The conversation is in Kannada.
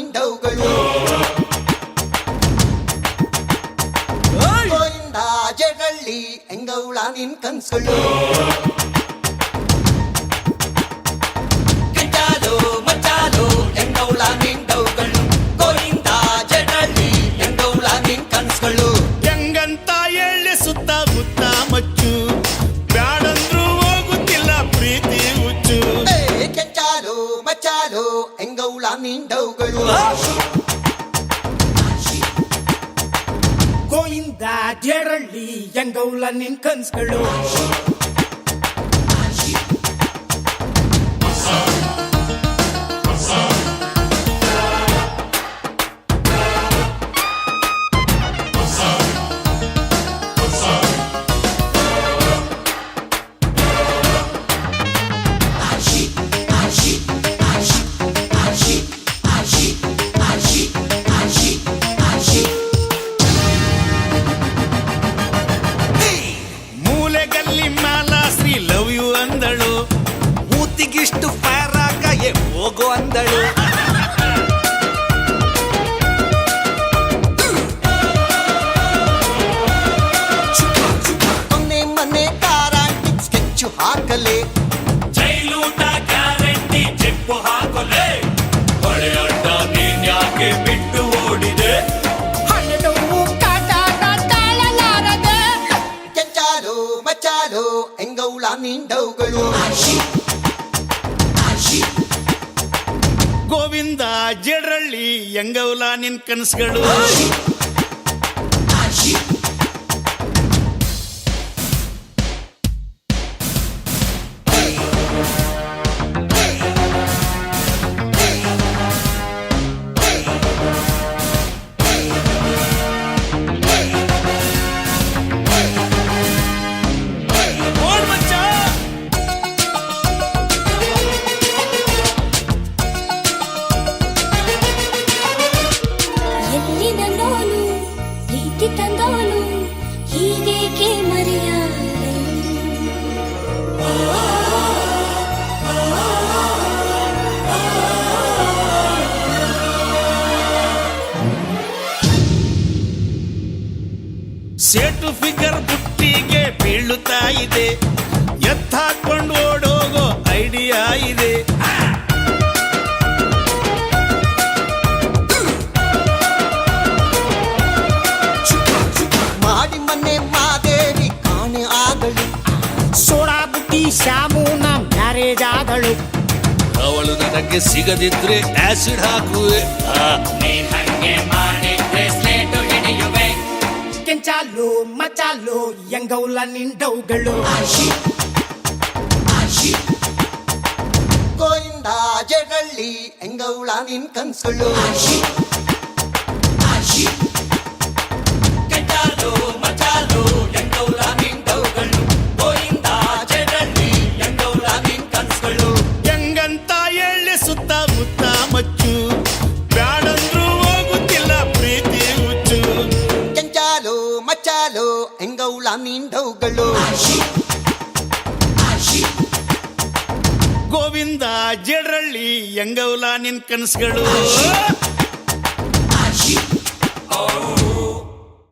ನಿಂಡವುಗಳು ಗೋವಿಂದ ಜಡಳ್ಳಿ ಎಂಗೌಳ ನಿನ್ ಕನ್ಸುಗಳು ಕೆಂಚಾಲು ಮಚ್ಚಾಲು ಎಂಗೌಳ ನಿಂಡವುಗಳು ಗೋವಿಂದ ಜಡಳ್ಳಿ ಎಂಗೌಳ ನಿನ್ ಕನ್ಸುಗಳು ಹೆಂಗಂತ ಹೇಳಿ ಸುತ್ತ ಮುತ್ತ ಮಚ್ಚು ಬ್ಯಾಡಂದ್ರು ಹೋಗುತ್ತಿಲ್ಲ ಪ್ರೀತಿ ಹುಚ್ಚು ಕೆಂಚಾಲು ಮಚ್ಚಾಲು ಎಂಗೌಳ ನಿಂಡವುಗಳು ಗೋವಿಂದ ಜೇರಳ್ಳಿ ಎಂಗೌಲ ನಿನ್ ಕನ್ಸ್ಗಳು ಮೂಲೆಗಲ್ಲಿ ಮಾಲಾ ಶ್ರೀ ಲವ್ ಯು ಅಂದಳು ಮೂತಿಗಿಷ್ಟು ಫೈರ್ ಆಗ ಹೋಗೋ ಅಂದಳು ಮೊನ್ನೆ ಮನೆ ಕಾರಾಂಟಿ ಸ್ಕೆಚ್ಚು ಹಾಕಲೆ ಜೈಲೂಟ ಗ್ಯಾರಂಟಿ ಚೆಪ್ಪು ಹಾಕೊಲೆ ಹೊಳೆ ಅಡ್ಡ ನೀನ್ ಯಾಕೆ ಬಿಟ್ಟು ಓಡಿದೆ ಹಣ್ಣು ಕಾಟಾಟ ತಾಳಲಾರದೆ ಕೆಂಚಾಲು ಮಚ್ಚಾಲು ಎಂಗೌಳ ನಿಂಡವುಗಳು ಗೋವಿಂದ ಜಡರಳ್ಳಿ ಎಂಗೌಲ ನಿನ್ ಕನಸುಗಳು ಎಲ್ಲಿ ನನ್ನೋನು ಪ್ರೀತಿ ತಂದೋನು ಹೀಗೇಕೆ ಮರೆಯಾದೆ ಸೇಟು ಫಿಗರ್ ಬುಟ್ಟಿಗೆ ಬೀಳುತ್ತಾ ಇದೆ ಎತ್ತಾಕೊಂಡು ಓಡೋಗೋ ಐಡಿಯಾ ಇದೆ ಮಾಡಿ ಮನೆ ಮಾದೇವಿ ಕಾಣೆ ಆದಳು ಸೋಡಾ ಬುಟ್ಟಿ ಶ್ಯಾಮುನ ಮ್ಯಾರೇಜ್ ಆದಳು ಅವಳು ನನಗೆ ಸಿಗದಿದ್ರೆ ಆಸಿಡ್ ಹಾಕುವೆ ನೀನ್ ಹಂಗೆ ಮಾಡಿದ್ರೆ ಸ್ಲೇಟು ಹಿಡಿಯುವೆ ಕೆಂಚಾಲು ಮಚಾಲು ಎಂಗೌಲ ನಿಂಡವುಗಳು ಗೋವಿಂದ ಜಡಳ್ಳಿ ಎಂಗೌಳ ನಿನ್ ಕನ್ಸುಗಳು ಕೆಂಚಾಲು ಮಚ್ಚಾಲು ಎಂಗೌಳ ನಿಂಡವುಗಳು ಗೋವಿಂದ ಜಡಳ್ಳಿ ಎಂಗೌಳ ನಿನ್ ಕನ್ಸುಗಳು ಹೆಂಗಂತ ಹೇಳಿ ಸುತ್ತ ಮುತ್ತ ಮಚ್ಚು ಬ್ಯಾಡಂದ್ರು ಹೋಗುತ್ತಿಲ್ಲ ಪ್ರೀತಿ ಹುಚ್ಚು ಕೆಂಚಾಲು ಮಚ್ಚಾಲು ಎಂಗೌಳ ನಿಂಡವುಗಳು ಗೋವಿಂದ ಜಡರಳ್ಳಿ ಎಂಗೌಲ ನಿನ್ ಕನಸುಗಳು